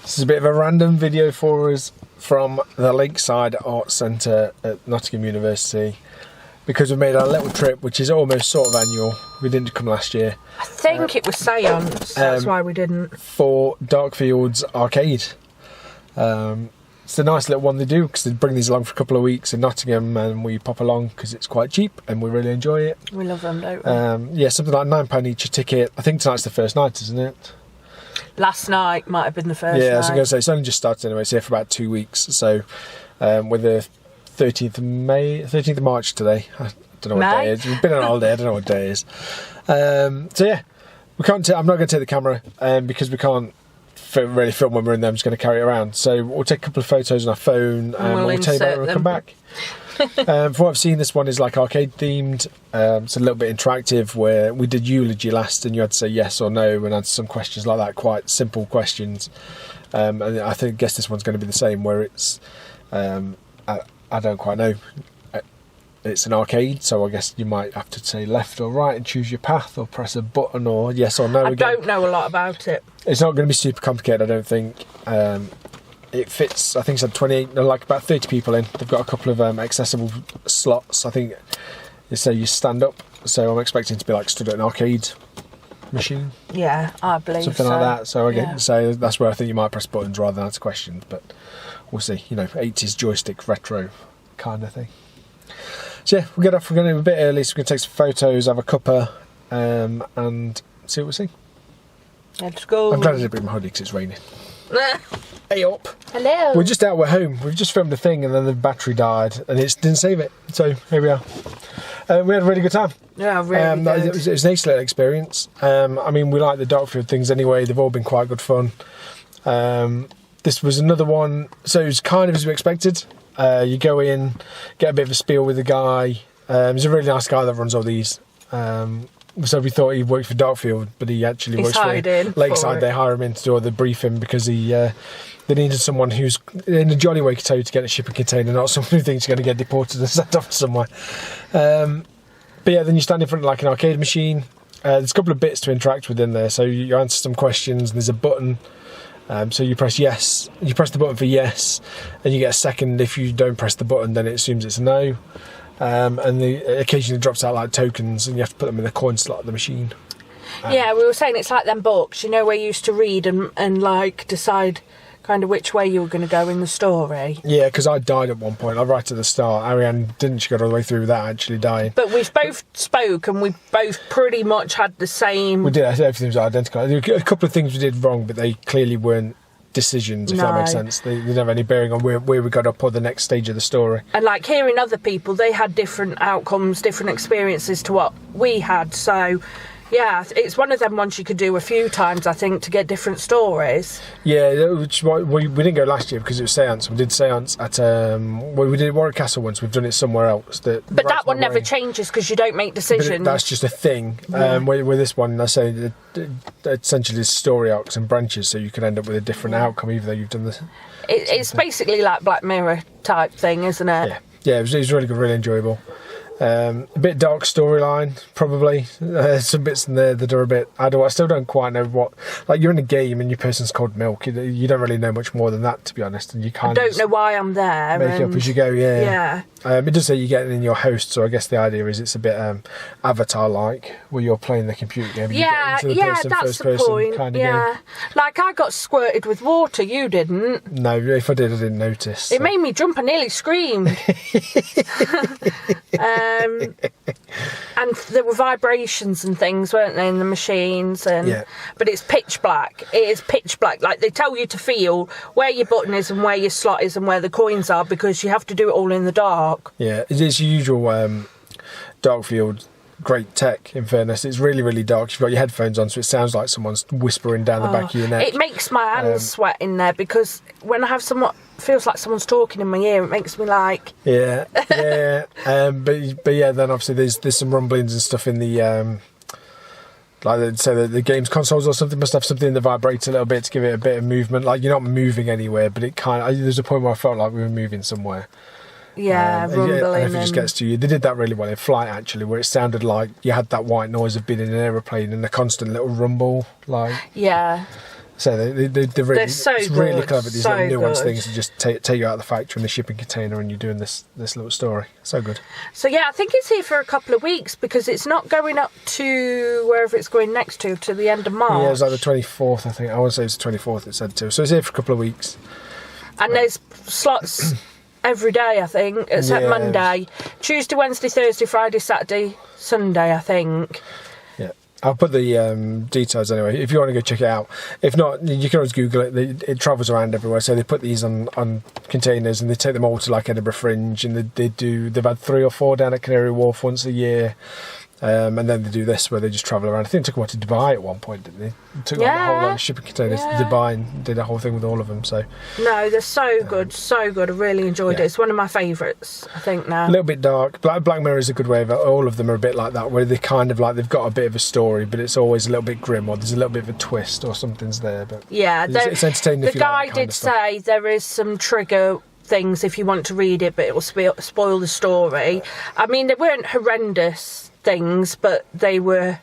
This is a bit of a random video for us from the Lakeside Arts Centre at Nottingham University, because we made our little trip, which is almost sort of annual. We didn't come last year. I think it was Seance, that's why we didn't. For Darkfield Arcade. It's a nice little one they do, because they bring these along for a couple of weeks in Nottingham, and we pop along because it's quite cheap and we really enjoy it. We love them, don't we? Yeah, something like £9 each a ticket. I think tonight's the first night, isn't it? Last night might have been the first night. night. I was going to say, it's only just started anyway, it's here for about 2 weeks. So we're the 13th of March today. I don't know what day it is. We've been on holiday, I don't know what day it is. So yeah, I'm not going to take the camera because we can't really film when we're in there. I'm just going to carry it around. So we'll take a couple of photos on our phone and we'll tell you about it when we come back. From what I've seen, this one is like arcade themed. It's a little bit interactive, where we did eulogy last and you had to say yes or no and answer some questions like that, quite simple questions. And I guess this one's going to be the same, where it's I don't quite know. It's an arcade, so I guess you might have to say left or right and choose your path, or press a button, or yes or no. I don't know a lot about it. It's not going to be super complicated, I don't think. It fits, I think it's had 28, like about 30 people in. They've got a couple of accessible slots. I think they say you stand up, so I'm expecting to be like stood at an arcade machine. Yeah, I believe something like that. So I get say that's where I think you might press buttons rather than answer questions, but we'll see. You know, 80s joystick retro kind of thing. So yeah, we'll get off. We're going to be a bit early, so we're going to take some photos, have a cuppa, and see what we see. Let's go. I'm glad I didn't bring my hoodie because it's raining. Hey up. Hello. We're just out, we're home. We've just filmed a thing and then the battery died and it didn't save it. So here we are. We had a really good time. Yeah, really good. It was an nice little experience. I mean, we like the Darkfield things anyway. They've all been quite good fun. This was another one. So it was kind of as we expected. You go in, get a bit of a spiel with the guy. He's a really nice guy that runs all these. So we thought he worked for Darkfield, but he actually works for Lakeside. They hire him in to do all the briefing because they needed someone who's in a jolly way to get a shipping container, not someone who thinks you're going to get deported and sent off somewhere. But yeah, then you stand in front of like an arcade machine. There's a couple of bits to interact with in there. So you answer some questions and there's a button. So you press yes, you press the button for yes, and you get a second. If you don't press the button, then it assumes it's a no. And occasionally drops out like tokens and you have to put them in the coin slot of the machine. Yeah, we were saying it's like them books, you know, where you used to read and like decide kind of which way you were going to go in the story. Yeah, because I died at one point, right at the start. Ariane didn't, she got all the way through without actually dying. But we've both spoke and we both pretty much had the same... We did, everything was identical. There were a couple of things we did wrong, but they clearly weren't decisions, if that makes sense. They didn't have any bearing on where we got up or the next stage of the story. And like hearing other people, they had different outcomes, different experiences to what we had. So yeah, it's one of them ones you could do a few times, I think, to get different stories. Yeah, which we didn't go last year because it was Seance. We did Seance at we did Warwick Castle once. We've done it somewhere else. But that one never changes because you don't make decisions. That's just a thing. Yeah. With this one, I say essentially it's story arcs and branches, so you can end up with a different outcome even though you've done this. It's basically like Black Mirror type thing, isn't it? Yeah, it was really good, really enjoyable. A bit dark storyline, probably. Some bits in there that are a bit... I still don't quite know what... Like, you're in a game and your person's called Milk. You don't really know much more than that, to be honest. And you kind of... I don't know why I'm there. Make it up as you go, yeah. It does say you're getting in your host, so I guess the idea is it's a bit Avatar-like, where you're playing the computer game. Yeah, that's the point. Kind of game. Like, I got squirted with water, you didn't. No, if I did, I didn't notice. It made me jump, I nearly screamed. And there were vibrations and things, weren't there, in the machines? But it's pitch black. It is pitch black. Like, they tell you to feel where your button is and where your slot is and where the coins are because you have to do it all in the dark. Yeah, it's usual Darkfield. Great tech, in fairness. It's really, really dark. You've got your headphones on, so it sounds like someone's whispering down the back of your neck. It makes my hands sweat in there because when I have feels like someone's talking in my ear, it makes me like... Yeah. But yeah, then obviously there's some rumblings and stuff in the... like, so the game's consoles or something must have something that vibrates a little bit to give it a bit of movement. Like, you're not moving anywhere, but it kind of... There's a point where I felt like we were moving somewhere. Yeah, rumbling. And if it just gets to you. They did that really well in Flight, actually, where it sounded like you had that white noise of being in an aeroplane and a constant little rumble. Like, yeah. So they're really, so it's really good, clever. These so little nuanced good. things to just take you out of the factory in the shipping container, and you're doing this little story. So good. So yeah, I think it's here for a couple of weeks because it's not going up to wherever it's going next to the end of March. Yeah, it was like the 24th, I think. I want to say it's the 24th. It said to. So it's here for a couple of weeks. And there's slots every day, I think, except Monday, Tuesday, Wednesday, Thursday, Friday, Saturday, Sunday, I think. Yeah, I'll put the details anyway if you want to go check it out. If not, you can always Google it. It travels around everywhere. So they put these on containers and they take them all to like Edinburgh Fringe, and they've had 3 or 4 down at Canary Wharf once a year. And then they do this where they just travel around. I think they took one to Dubai at one point, didn't they? They took like, the whole lot of shipping containers to Dubai and did a whole thing with all of them. So no, they're so good, so good. I really enjoyed it. It's one of my favourites, I think, now. A little bit dark. Black Mirror is a good way of it. All of them are a bit like that, where they kind of like they've got a bit of a story, but it's always a little bit grim, or there's a little bit of a twist, or something's there. But yeah, it's entertaining. The if you guy like that did say there is some trigger things if you want to read it, but it will spoil the story. I mean, they weren't horrendous things, but they were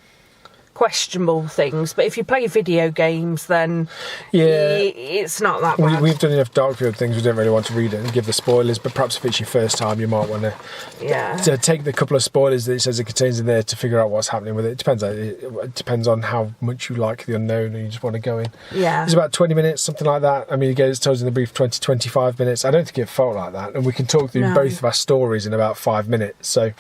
questionable things. But if you play video games, then it's not that bad. We've done enough Darkfield things. We don't really want to read it and give the spoilers, but perhaps if it's your first time, you might want to take the couple of spoilers that it says it contains in there to figure out what's happening with it. It depends on how much you like the unknown and you just want to go in. Yeah, it's about 20 minutes, something like that. I mean, it tells in the brief 20-25 minutes. I don't think it felt like that, and we can talk through both of our stories in about 5 minutes. So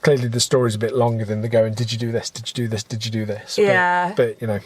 clearly the story's a bit longer than the going, did you do this, did you do this, did you do this? Yeah. But you know,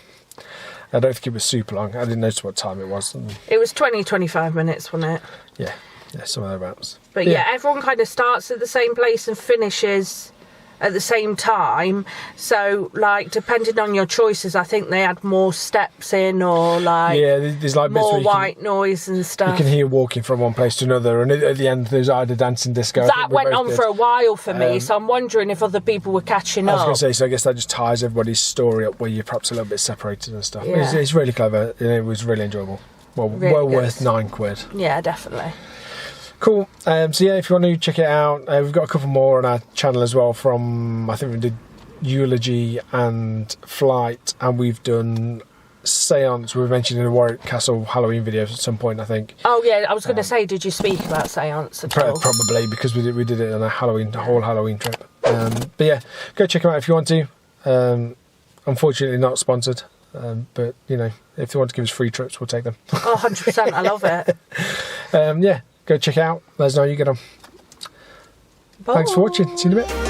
I don't think it was super long. I didn't notice what time it was. It was 20-25 minutes, wasn't it? Yeah, somewhere thereabouts. But yeah, everyone kind of starts at the same place and finishes at the same time. So, like, depending on your choices, I think they add more steps in, or like there's like more white noise and stuff. You can hear walking from one place to another, and at the end there's either dancing disco. That went on for a while for me, so I'm wondering if other people were catching up. I was going to say, so I guess that just ties everybody's story up where you're perhaps a little bit separated and stuff. Yeah. It's really clever, and it was really enjoyable. Well worth £9. Yeah, definitely. Cool. So yeah, if you want to check it out, we've got a couple more on our channel as well. From I think we did Eulogy and Flight, and we've done Seance. We were mentioned in the Warwick Castle Halloween video at some point, I think. Oh yeah, I was going to say, did you speak about Seance at all? Probably, because we did it on a whole Halloween trip. But yeah, go check them out if you want to. Unfortunately, not sponsored. But you know, if they want to give us free trips, we'll take them. Oh, 100%. I love it. Yeah. Go check it out. Let us know how you get on. Bye. Thanks for watching. See you in a bit.